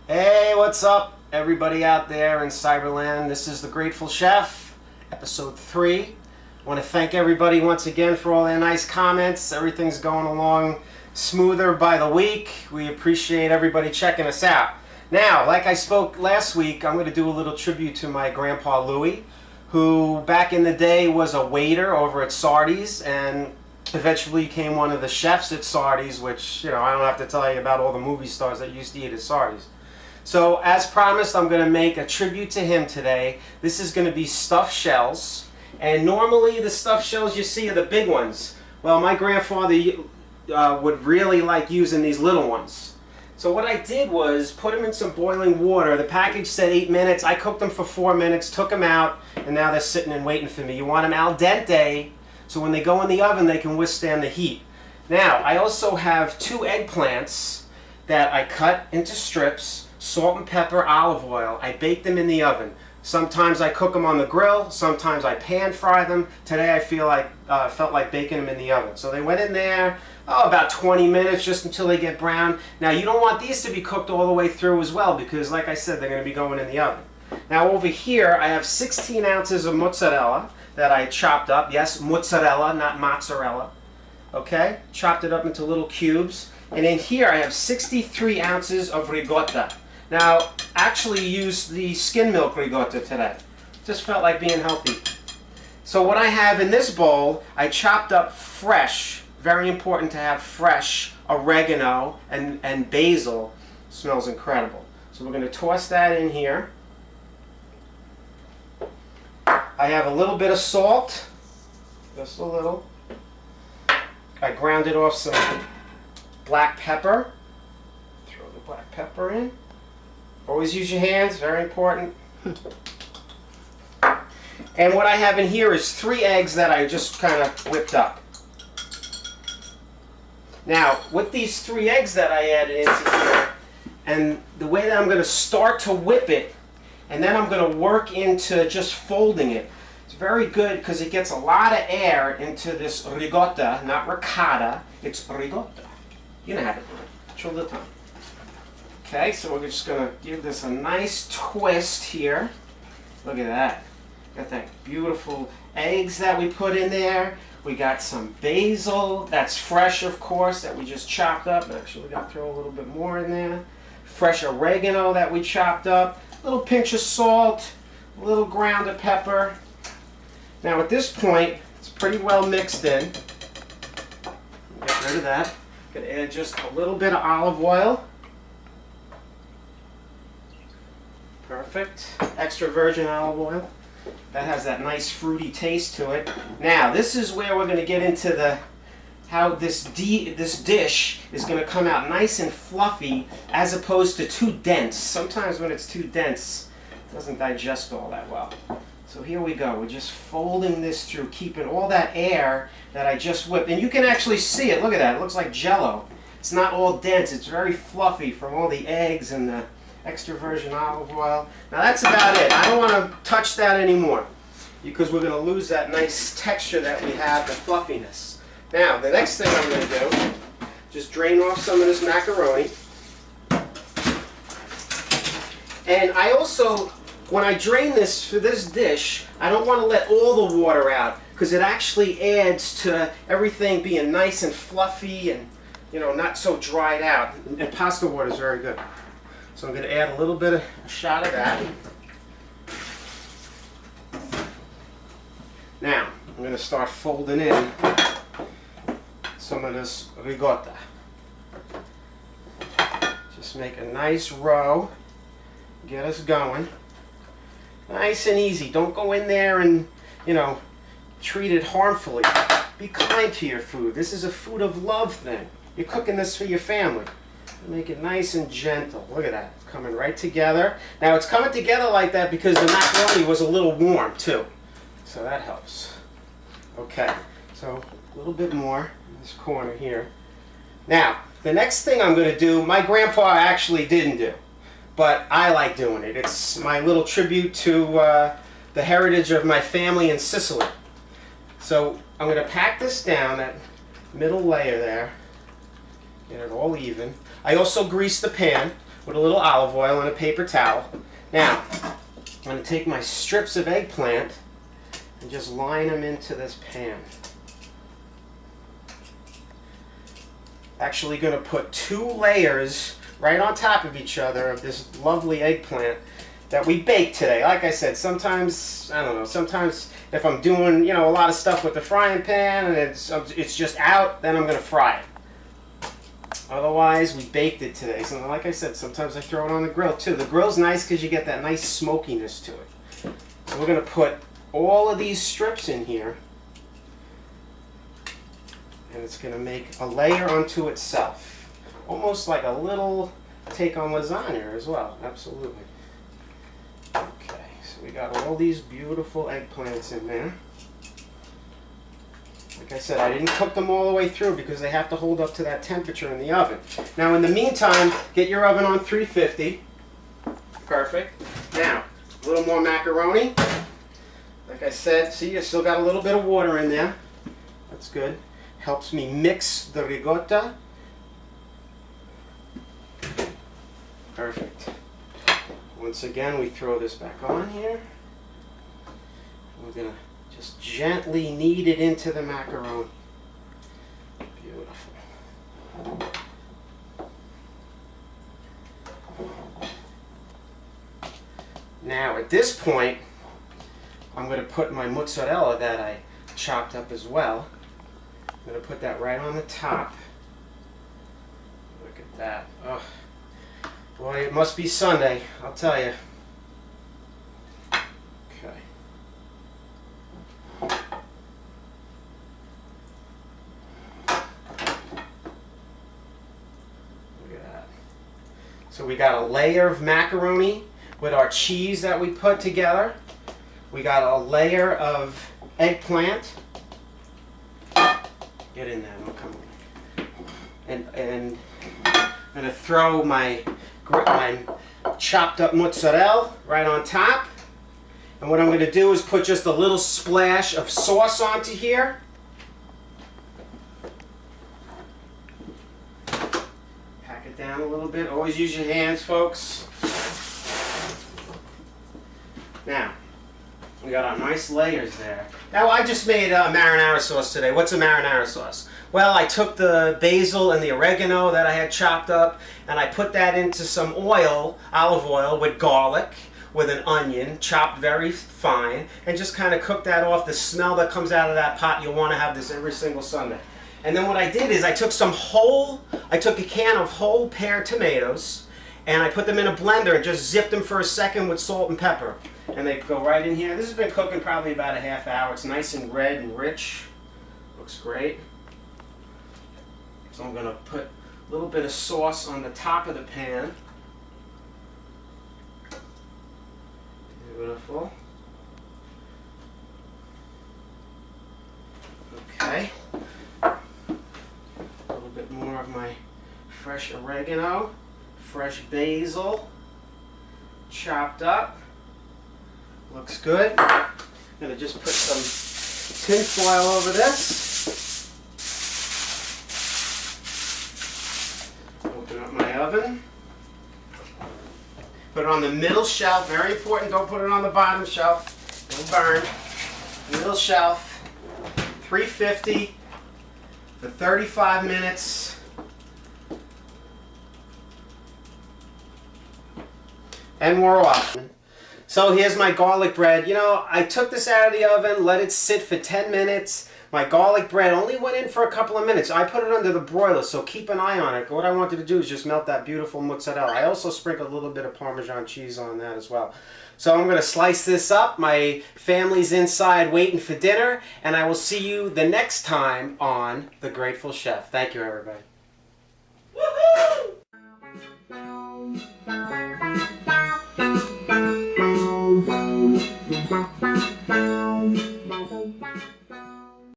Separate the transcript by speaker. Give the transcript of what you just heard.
Speaker 1: Hey, what's up, everybody out there in Cyberland? This is The Grateful Chef, episode 3. I want to thank everybody once again for all their nice comments. Everything's going along smoother by the week. We appreciate everybody checking us out. Now, like I spoke last week, I'm going to do a little tribute to my grandpa Louie, who back in the day was a waiter over at Sardi's and eventually became one of the chefs at Sardi's, which, I don't have to tell you about all the movie stars that used to eat at Sardi's. So, as promised, I'm going to make a tribute to him today. This is going to be stuffed shells. And normally the stuffed shells you see are the big ones. Well, my grandfather would really like using these little ones. So what I did was put them in some boiling water. The package said 8 minutes. I cooked them for 4 minutes, took them out, and now they're sitting and waiting for me. You want them al dente, so when they go in the oven, they can withstand the heat. Now, I also have 2 eggplants that I cut into strips. Salt and pepper, olive oil. I bake them in the oven. Sometimes I cook them on the grill. Sometimes I pan fry them. Today I felt like baking them in the oven. So they went in there about 20 minutes, just until they get brown. Now you don't want these to be cooked all the way through as well, because like I said, they're going to be going in the oven. Now over here I have 16 ounces of mozzarella that I chopped up. Yes, mozzarella, not mozzarella. Okay, chopped it up into little cubes. And in here I have 63 ounces of ricotta. Now, actually used the skim milk ricotta today. Just felt like being healthy. So what I have in this bowl, I chopped up fresh, very important to have fresh oregano and basil. Smells incredible. So we're going to toss that in here. I have a little bit of salt, just a little. I grounded off some black pepper. Throw the black pepper in. Always use your hands, very important. And what I have in here is 3 eggs that I just kind of whipped up. Now, with these 3 eggs that I added into here, and the way that I'm going to start to whip it, and then I'm going to work into just folding it. It's very good because it gets a lot of air into this ricotta, not ricotta, it's ricotta. You know how to do it. Show the time. Okay, so we're just going to give this a nice twist here. Look at that. Got that beautiful eggs that we put in there. We got some basil. That's fresh, of course, that we just chopped up. Actually, we got to throw a little bit more in there. Fresh oregano that we chopped up. A little pinch of salt. A little grounded pepper. Now, at this point, it's pretty well mixed in. Get rid of that. Going to add just a little bit of olive oil. Perfect. Extra virgin olive oil. That has that nice fruity taste to it. Now, this is where we're going to get into how this dish is going to come out nice and fluffy as opposed to too dense. Sometimes when it's too dense, it doesn't digest all that well. So here we go. We're just folding this through, keeping all that air that I just whipped. And you can actually see it. Look at that. It looks like Jell-O. It's not all dense. It's very fluffy from all the eggs and the extra virgin olive oil. Now that's about it. I don't want to touch that anymore because we're going to lose that nice texture that we have, the fluffiness. Now, the next thing I'm going to do, just drain off some of this macaroni. And I also, when I drain this for this dish, I don't want to let all the water out because it actually adds to everything being nice and fluffy and, not so dried out. And pasta water is very good. So I'm going to add a little bit of a shot of that. Now, I'm going to start folding in some of this ricotta. Just make a nice row. Get us going. Nice and easy. Don't go in there and, treat it harmfully. Be kind to your food. This is a food of love thing. You're cooking this for your family. Make it nice and gentle. Look at that. It's coming right together. Now it's coming together like that because the macaroni was a little warm too. So that helps. Okay. So a little bit more in this corner here. Now, the next thing I'm going to do, my grandpa actually didn't do. But I like doing it. It's my little tribute to the heritage of my family in Sicily. So I'm going to pack this down, that middle layer there. Get it all even. I also grease the pan with a little olive oil and a paper towel. Now, I'm going to take my strips of eggplant and just line them into this pan. Actually going to put 2 layers right on top of each other of this lovely eggplant that we baked today. Like I said, sometimes, I don't know, sometimes if I'm doing, you know, a lot of stuff with the frying pan and it's just out, then I'm going to fry it. Otherwise, we baked it today. So like I said, sometimes I throw it on the grill too. The grill's nice because you get that nice smokiness to it. So we're going to put all of these strips in here. And it's going to make a layer unto itself. Almost like a little take on lasagna as well. Absolutely. Okay, so we got all these beautiful eggplants in there. Like I said, I didn't cook them all the way through because they have to hold up to that temperature in the oven. Now in the meantime, get your oven on 350. Perfect. Now, a little more macaroni. Like I said, see, you still got a little bit of water in there. That's good. Helps me mix the ricotta. Perfect. Once again, we throw this back on here. We're going to just gently knead it into the macaroni. Beautiful. Now, at this point, I'm going to put my mozzarella that I chopped up as well. I'm going to put that right on the top. Look at that. Oh, boy, it must be Sunday, I'll tell you. Okay. Look at that. So we got a layer of macaroni with our cheese that we put together. We got a layer of eggplant. Get in there, don't come on. And I'm going to throw my chopped up mozzarella right on top. And what I'm going to do is put just a little splash of sauce onto here. Pack it down a little bit. Always use your hands, folks. Now, we got our nice layers there. Now, I just made a marinara sauce today. What's a marinara sauce? Well, I took the basil and the oregano that I had chopped up, and I put that into some oil, olive oil, with garlic, with an onion, chopped very fine, and just kind of cooked that off. The smell that comes out of that pot, you'll want to have this every single Sunday. And then what I did is I took a can of whole pear tomatoes, and I put them in a blender and just zipped them for a second with salt and pepper. And they go right in here. This has been cooking probably about a half hour. It's nice and red and rich. Looks great. So I'm going to put a little bit of sauce on the top of the pan. Beautiful. Okay. A little bit more of my fresh oregano, fresh basil, chopped up. Looks good. I'm going to just put some tin foil over this. Open up my oven. Put it on the middle shelf. Very important. Don't put it on the bottom shelf. It'll burn. Middle shelf. 350 for 35 minutes. And we're off. So here's my garlic bread. You know, I took this out of the oven, let it sit for 10 minutes. My garlic bread only went in for a couple of minutes. I put it under the broiler, so keep an eye on it. What I wanted to do is just melt that beautiful mozzarella. I also sprinkled a little bit of Parmesan cheese on that as well. So I'm going to slice this up. My family's inside waiting for dinner, and I will see you the next time on The Grateful Chef. Thank you, everybody. Woohoo!